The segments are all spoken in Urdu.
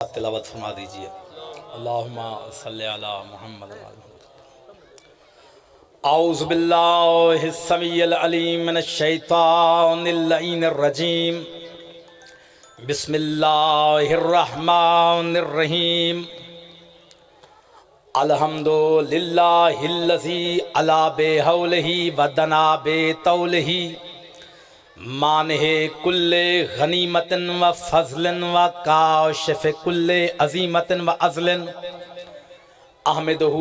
تلاوت فرما دیجئے۔ اللہم صلی علی محمد۔ اعوذ باللہ السمیع العلیم من الشیطان اللعین الرجیم، بسم اللہ الرحمن الرحیم۔ الحمدللہ الذی علا بحولہ ودنا بطولہ، مانہ کل غنیمت و فضل و کاشف کل عظیمت و عزل، احمدہ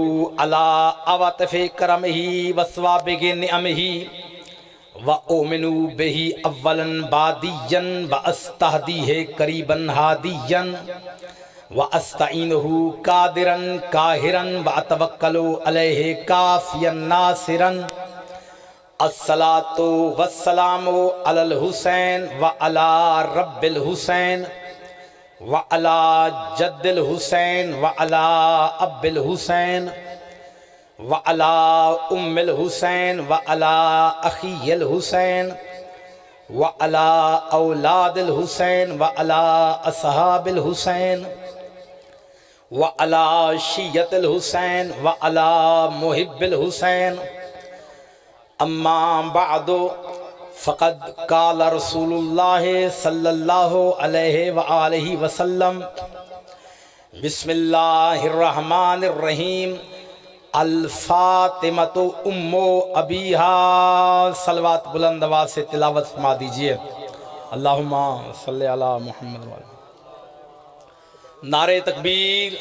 علی عواطف کرمہ و ثوابغ نعمہ، و اؤمن بہ اولا بادیا و استہدیہ قریبا ہادیا، و استعینہ قادرا قاہرا و اتوکل علیہ کافیا ناصرا۔ الصلاۃ والسلام علی الحسین وعلی رب الحسین وعلی جد الحسین وعلی اب الحسین وعلی ام الحسین وعلی اخی الحسین وعلی اولاد الحسین وعلی اصحاب الحسین وعلی شیعۃ الحسین وعلی محب الحسین۔ اما بعد فقد قال رسول اللہ صلی اللہ علیہ وآلہ وسلم، بسم اللہ الرحمن الرحیم، الفاطمۃ ام ابیہا۔ صلوات بلند آواز سے تلاوت فرما دیجئے۔ اللہم صلی علی محمد۔ نعرہ تکبیر۔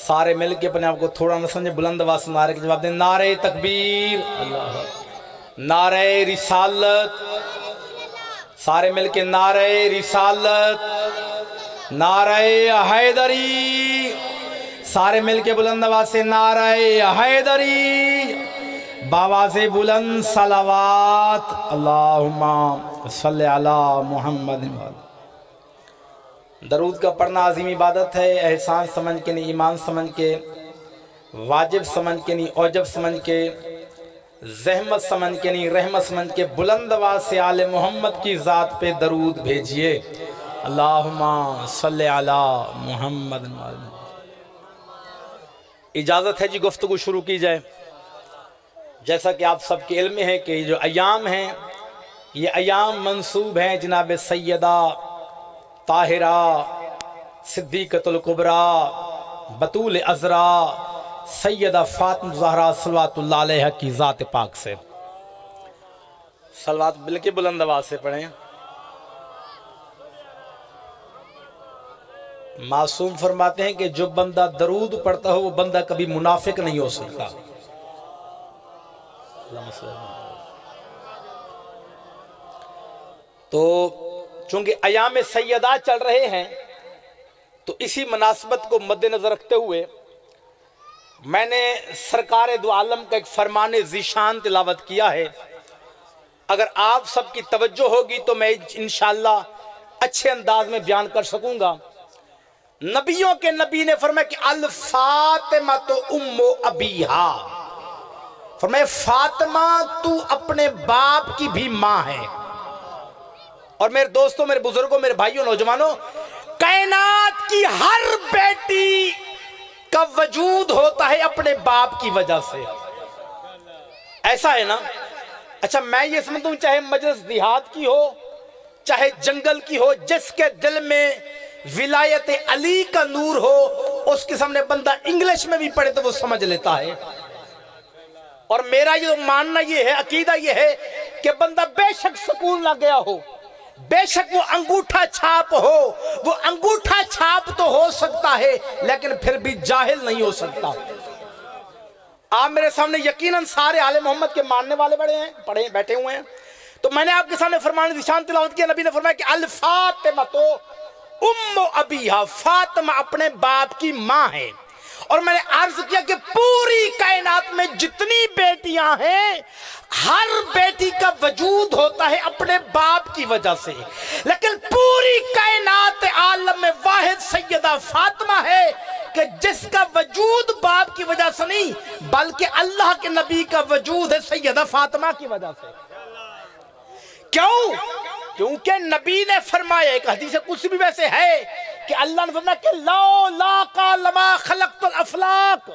سارے مل کے اپنے آپ کو تھوڑا نہ سمجھے، بلند آواز سے نعرے کے جواب دیں۔ نعرہ تکبیر، نعرہ رسالت۔ سارے مل کے نعرہ رسالت، نعرہ حیدری۔ سارے مل کے بلند آواز سے نعرہ حیدری، باواز بلند صلوات۔ اللہم صلی علی محمد۔ درود کا پڑھنا عظیم عبادت ہے، احسان سمجھ کے نہیں، ایمان سمجھ کے، واجب سمجھ کے نہیں، اوجب سمجھ کے، زحمت سمجھ کے نہیں، رحمت سمجھ کے بلند آواز سے آل محمد کی ذات پہ درود بھیجئے۔ اللہم صلی علی محمد۔ اجازت ہے جی گفتگو شروع کی جائے۔ جیسا کہ آپ سب کے علم میں ہے کہ یہ جو ایام ہیں، یہ ایام منسوب ہیں جناب سیدہ طاہرہ صدیقۃ الکبریٰ بطول عذرا سیدہ فاطمہ زہرا صلوات اللہ علیہ کی ذات پاک سے۔ صلوات بلکہ بلند آواز سے پڑھیں۔ معصوم فرماتے ہیں کہ جو بندہ درود پڑھتا ہو وہ بندہ کبھی منافق نہیں ہو سکتا۔ تو چونکہ ایام سیدہ چل رہے ہیں تو اسی مناسبت کو مد نظر رکھتے ہوئے میں نے سرکار دو عالم کا ایک فرمان ذیشان تلاوت کیا ہے۔ اگر آپ سب کی توجہ ہوگی تو میں انشاءاللہ اچھے انداز میں بیان کر سکوں گا۔ نبیوں کے نبی نے فرمایا کہ الفاطمۃ ام ابیہا، فرمایا فاطمہ تو اپنے باپ کی بھی ماں ہے۔ اور میرے دوستوں، میرے بزرگوں، میرے بھائیوں، نوجوانوں، کائنات کی ہر بیٹی کا وجود ہوتا ہے اپنے باپ کی وجہ سے۔ ایسا ہے نا؟ اچھا میں یہ سمجھتا ہوں چاہے مجلس دیہات کی ہو، چاہے جنگل کی ہو، جس کے دل میں ولایت علی کا نور ہو، اس کے سامنے بندہ انگلش میں بھی پڑھے تو وہ سمجھ لیتا ہے۔ اور میرا یہ ماننا یہ ہے، عقیدہ یہ ہے کہ بندہ بے شک سکول نہ گیا ہو، بے شک وہ انگوٹھا چھاپ ہو، وہ انگوٹھا چھاپ تو ہو سکتا ہے لیکن پھر بھی جاہل نہیں ہو سکتا۔ آپ میرے سامنے یقیناً سارے آل محمد کے ماننے والے پڑھے بیٹھے ہوئے ہیں، تو میں نے آپ کے سامنے فرمان ذیشان تلاوت کیا۔ نبی نے فرمایا کہ الفاطمۃ ام ابیہا، فاطمہ اپنے باپ کی ماں ہے۔ اور میں نے عرض کیا کہ پوری کائنات میں جتنی بیٹیاں ہیں، ہر بیٹی کا وجود ہوتا ہے اپنے باپ کی وجہ سے، لیکن پوری کائنات عالم میں واحد سیدہ فاطمہ ہے کہ جس کا وجود باپ کی وجہ سے نہیں بلکہ اللہ کے نبی کا وجود ہے سیدہ فاطمہ کی وجہ سے۔ کیوں؟ کیونکہ نبی نے فرمایا، ایک حدیث قدسی بھی ویسے ہے کہ اللہ نے فرمایا کہ لولا کا لما خلقت الافلاق،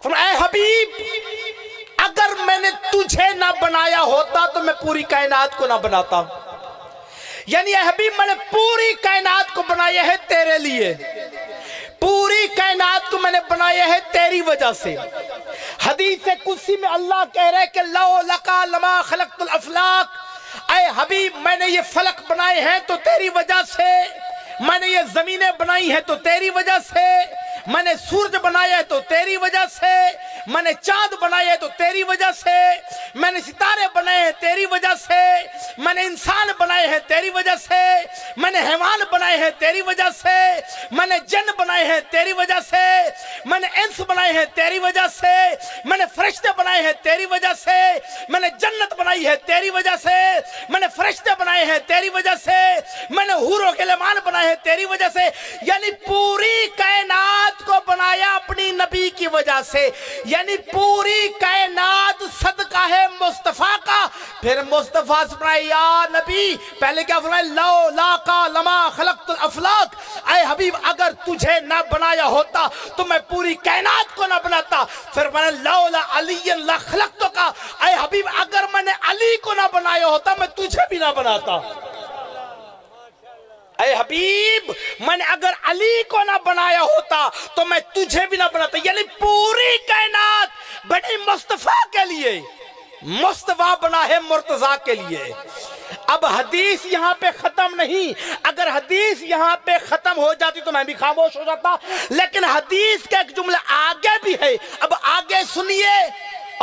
فرمایا اے حبیب اگر میں نے تجھے نہ بنایا ہوتا تو میں پوری کائنات کو نہ بناتا. یعنی اے حبیب میں نے پوری کائنات کو بنایا ہے تیرے لیے، پوری کائنات کو میں نے بنایا ہے تیری وجہ سے. حدیث قدسی میں اللہ کہہ رہے کہ لولا لما خلقت الافلاق، اے حبیب میں نے یہ فلک بنائے ہیں تو تیری وجہ سے، میں نے یہ زمینیں بنائی ہیں تو تیری وجہ سے، میں نے سورج بنایا ہے تو تیری وجہ سے، میں نے چاند بنایا ہے تو تیری وجہ سے، میں نے ستارے بنائے ہیں تیری وجہ سے، میں نے انسان بنائے ہیں تیری وجہ سے، میں نے حیوان بنائے ہیں تیری وجہ سے، میں نے جن بنائے ہیں تیری وجہ سے، میں نے انس بنائے ہیں تیری وجہ سے، میں نے فرشتے بنائے ہیں تیری وجہ سے، میں نے جنت بنائی ہے تیری وجہ سے، میں نے فرشتے بنائے ہیں تیری وجہ سے، میں نے حور و غلمان بنائے ہیں تیری وجہ سے. یعنی پوری کائنات کو بنایا اپنی نبی کی وجہ سے، یعنی پوری کائنات صدقہ ہے مصطفیٰ کا. پھر مصطفیٰ سے فرمایا یا نبی، پہلے کیا فرمایا لولا کا لما خلقت الافلاق، اے حبیب اگر تجھے نہ بنایا ہوتا تو میں پوری کائنات کو نہ بناتا. پھر میں نے لولا علی لخلقتک کا، اے حبیب اگر میں نے علی کو نہ بنایا ہوتا میں تجھے بھی نہ بناتا. اے حبیب میں نے اگر علی کو نہ بنایا ہوتا تو میں تجھے بھی نہ بناتا. یعنی پوری کائنات بنی مصطفیٰ کے لیے، مصطفیٰ بنا ہے مرتضیٰ کے لیے. اب حدیث یہاں پہ ختم نہیں، اگر حدیث یہاں پہ ختم ہو جاتی تو میں بھی خاموش ہو جاتا، لیکن حدیث کا ایک جملہ آگے بھی ہے. اب آگے سنیے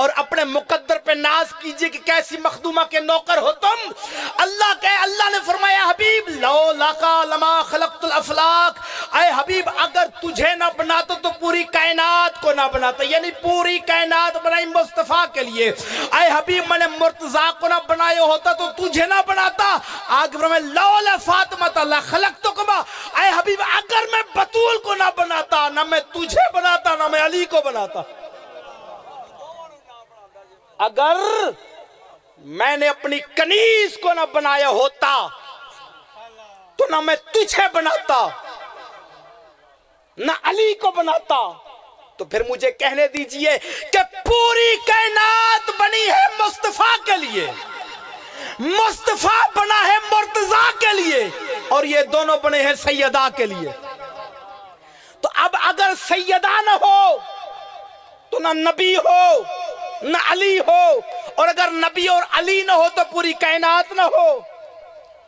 اور اپنے مقدر پہ ناز کیجئے کہ کیسی مخدومہ کے نوکر ہو تم. اللہ نے فرمایا حبیب لولا لما خلقت الافلاق، اے حبیب اگر تجھے نہ بناتا تو پوری کائنات کو نہ بناتا. یعنی پوری کائنات بنائی مصطفیٰ کے لیے. اے حبیب میں نے مرتضیٰ کو نہ بنایا ہوتا تو تجھے نہ بناتا. آگے فرمایا لولا فاطمہ لخلقتکما، اے حبیب اگر میں بطول کو نہ بناتا نہ میں تجھے بناتا نہ میں علی کو بناتا. اگر میں نے اپنی کنیز کو نہ بنایا ہوتا تو نہ میں تجھے بناتا نہ علی کو بناتا. تو پھر مجھے کہنے دیجئے کہ پوری کائنات بنی ہے مصطفیٰ کے لیے، مصطفیٰ بنا ہے مرتضیٰ کے لیے، اور یہ دونوں بنے ہیں سیدہ کے لیے. تو اب اگر سیدہ نہ ہو تو نہ نبی ہو نہ علی ہو، اور اگر نبی اور علی نہ ہو تو پوری کائنات نہ ہو.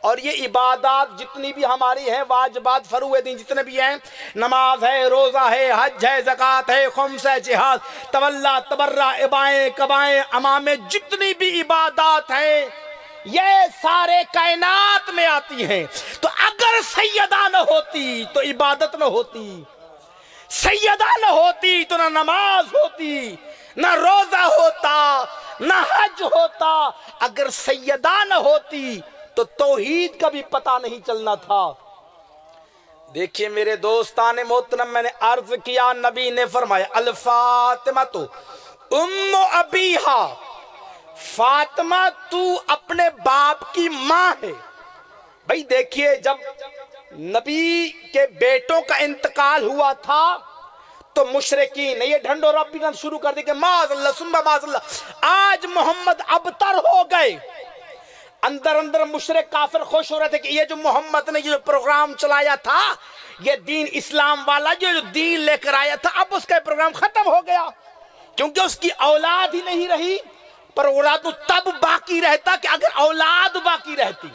اور یہ عبادات جتنی بھی ہماری ہیں، واجبات فروع دین جتنے بھی ہیں، نماز ہے، روزہ ہے، حج ہے، زکوٰۃ ہے، خمس ہے، جہاد، تولا، تبرع، ابائیں کبائیں، امامیں، جتنی بھی عبادات ہیں یہ سارے کائنات میں آتی ہیں. تو اگر سیدہ نہ ہوتی تو عبادت نہ ہوتی، سیدہ نہ ہوتی تو نہ نماز ہوتی، نہ روزہ ہوتا، نہ حج ہوتا. اگر سیدہ نہ ہوتی تو توحید کا بھی پتہ نہیں چلنا تھا. دیکھیے میرے دوستان محترم، میں نے عرض کیا نبی نے فرمایا الفاطمہ تو ام ابیہا، فاطمہ تو اپنے باپ کی ماں ہے. بھئی دیکھیے جب نبی کے بیٹوں کا انتقال ہوا تھا تو مشرکین نے یہ ڈھنڈورا پینا شروع کر دی کہ معاذ اللہ ثم معاذ اللہ، آج محمد ابتر ہو گئے. اندر مشرک کافر خوش ہو رہے تھے کہ یہ جو محمد نے یہ جو پروگرام چلایا تھا، یہ دین اسلام والا جو دین لے کر آیا تھا، اب اس کا پروگرام ختم ہو گیا کیونکہ اس کی اولاد ہی نہیں رہی. پروگرام تو تب باقی رہتا کہ اگر اولاد باقی رہتی.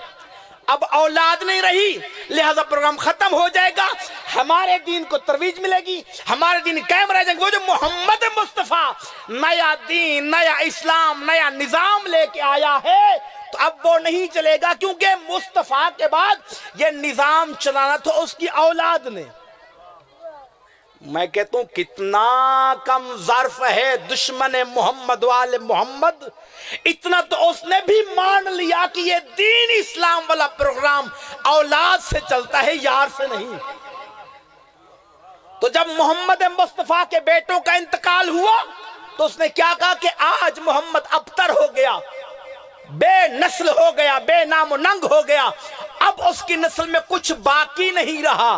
اب اولاد نہیں رہی لہذا پروگرام ختم ہو جائے گا، ہمارے دین کو ترویج ملے گی، ہمارے دین قائم رہ جائیں گے. وہ جو محمد مصطفیٰ نیا دین، نیا اسلام، نیا نظام لے کے آیا ہے تو اب وہ نہیں چلے گا، کیونکہ مصطفیٰ کے بعد یہ نظام چلانا تو اس کی اولاد نے. میں کہتا ہوں کتنا کم ظرف ہے دشمن محمد والے محمد، اتنا تو اس نے بھی مان لیا کہ یہ دین اسلام والا پروگرام اولاد سے چلتا ہے، یار سے نہیں. تو جب محمد مصطفیٰ کے بیٹوں کا انتقال ہوا تو اس نے کیا کہا کہ آج محمد ابتر ہو گیا، بے نسل ہو گیا، بے نام و ننگ ہو گیا، اب اس کی نسل میں کچھ باقی نہیں رہا.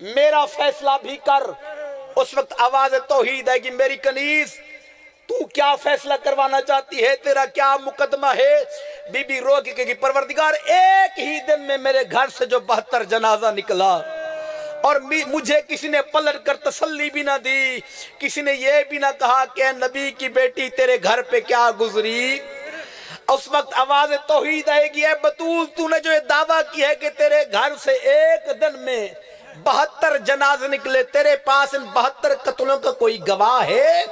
میرا فیصلہ بھی کر۔ اس وقت آواز توحید ہے کہ میری کنیز تو کیا فیصلہ کروانا چاہتی ہے، تیرا کیا مقدمہ ہے؟ بی بی رو کے کہی پروردگار ایک ہی دن میں میرے گھر سے جو 72 جنازہ نکلا اور مجھے کسی نے پلٹ کر تسلی بھی نہ دی، کسی نے یہ بھی نہ کہا کہ اے نبی کی بیٹی تیرے گھر پہ کیا گزری۔ اس وقت آواز توحید آئے گی، اے بطول تو نے جو یہ دعویٰ کی ہے کہ تیرے گھر سے ایک دن میں 72 جنازے نکلے، تیرے پاس ان 72 قتلوں کا کوئی گواہ ہے؟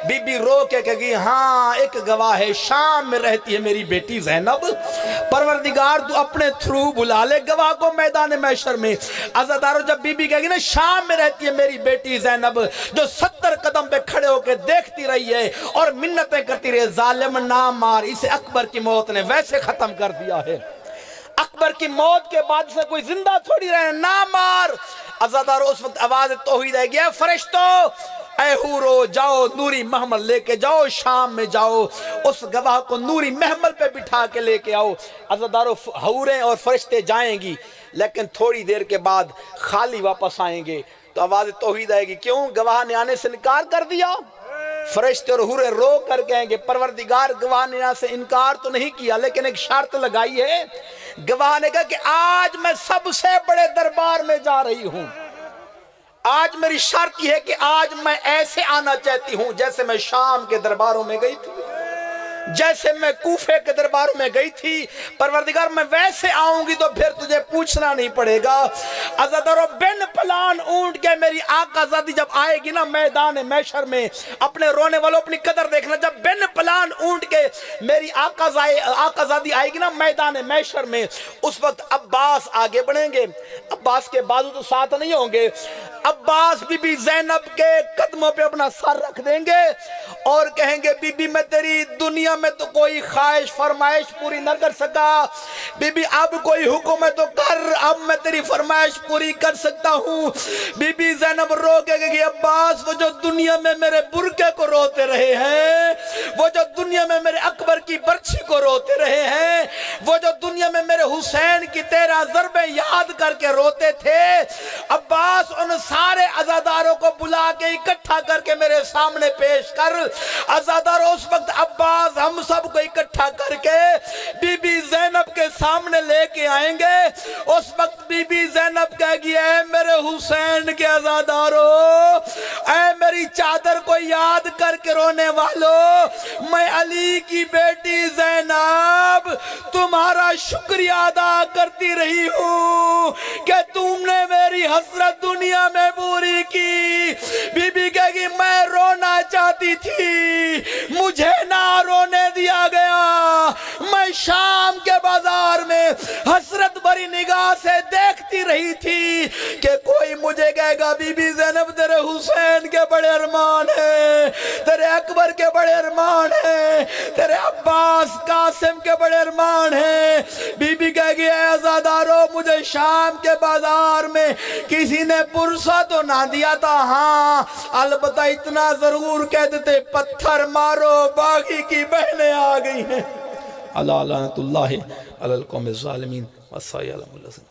بی بی رو کے کہی ہاں ایک گواہ ہے، شام میں رہتی ہے میری بیٹی زینب۔ پروردگار تو اپنے تھرو بلا لے گواہ کو میدان محشر میں۔ عزادارو جب بی بی کہے گی نا شام میں رہتی ہے میری بیٹی زینب، جو 70 قدم پہ کھڑے ہو کے دیکھتی رہی ہے اور منتیں کرتی رہی، ظالم نہ مار، اسے اکبر کی موت نے ویسے ختم کر دیا ہے، اکبر کی موت کے بعد سے کوئی زندہ تھوڑی رہے، نہ مار۔ عزادارو اس وقت آواز توحید ہے گیا، فرشتو اے حورو جاؤ نوری محمل لے کے جاؤ، شام میں جاؤ اس گواہ کو نوری محمل پہ بٹھا کے لے کے آؤ۔ عزادارو حوریں اور فرشتے جائیں گی لیکن تھوڑی دیر کے بعد خالی واپس آئیں گے۔ تو آواز توحید آئے گی، کیوں گواہ نے آنے سے انکار کر دیا؟ فرشتے اور حوریں رو کر کہیں گے پروردگار گواہ نے یہاں سے انکار تو نہیں کیا لیکن ایک شرط لگائی ہے۔ گواہ نے کہا کہ آج میں سب سے بڑے دربار میں جا رہی ہوں، آج میری شرط یہ ہے کہ آج میں ایسے آنا چاہتی ہوں جیسے میں شام کے درباروں میں گئی تھی، جیسے میں کوفے کے درباروں میں گئی تھی۔ پروردگار میں ویسے آؤں گی تو پھر تجھے پوچھنا نہیں پڑے گا۔ عزادارو بن پلان اونٹ کے میری آقا زادی جب آئے گی نا میدان محشر میں، اپنے رونے والوں اپنی قدر دیکھنا، جب بن پلان اونٹ کے میری آقا زادی آئے گی نا میدان محشر میں، اس وقت عباس آگے بڑھیں گے، عباس کے بازو تو ساتھ نہیں ہوں گے، عباس بی بی زینب کے قدموں پہ اپنا سر رکھ دیں گے اور کہیں گے بی بی میں تیری دنیا میں تو کوئی خواہش فرمائش پوری نہ کر سکا، بی بی اب کوئی حکم ہے تو کر، اب میں تیری فرمائش پوری کر سکتا ہوں۔ بی بی زینب رو کے کہ عباس وہ جو دنیا میں میرے برکے کو روتے رہے ہیں، وہ جو دنیا میں میرے اکبر کی برچھی کو روتے رہے ہیں، وہ جو دنیا میں میرے حسین کی 13 ضربیں یاد کر کے روتے تھے، عباس ان سارے عزاداروں کو بلا کے اکٹھا کر کے میرے سامنے پیش کر۔ عزاداروں اس وقت عباس ہم سب کو اکٹھا کر کے بی بی زینب کے سامنے لے کے آئیں گے۔ اس وقت بی بی زینب کہے گی اے میرے حسین کے عزاداروں، اے میری چادر کو یاد کر کے رونے والوں، میں علی کی بیٹی زینب تمہارا شکریہ ادا کرتی رہی ہوں کہ تم نے میری حسرت دنیا میں پوری کی۔ بی بی کہے گی میں رونا چاہتی تھی، مجھے نہ رونے دیا گیا، میں شام کے بازار میں حسرت بھری نگاہ سے دیکھتی رہی تھی کہ کوئی مجھے کہے گا بی بی زینب تیرے حسین کے بڑے ارمان ہیں، تیرے اکبر کے بڑے ارمان ہیں، تیرے عباس قاسم کے بڑے ارمان ہیں۔ بی بی کہے گی اے عزادارو مجھے شام کے بازار میں کسی نے پرسہ تو نہ دیا تھا، ہاں البتہ اتنا ضرور کہتے تھے پتھر مارو باغی کی بہنیں آ گئی ہیں۔ اللہ لعنت اللہ علی القوم الظالمین والسلام علیکم۔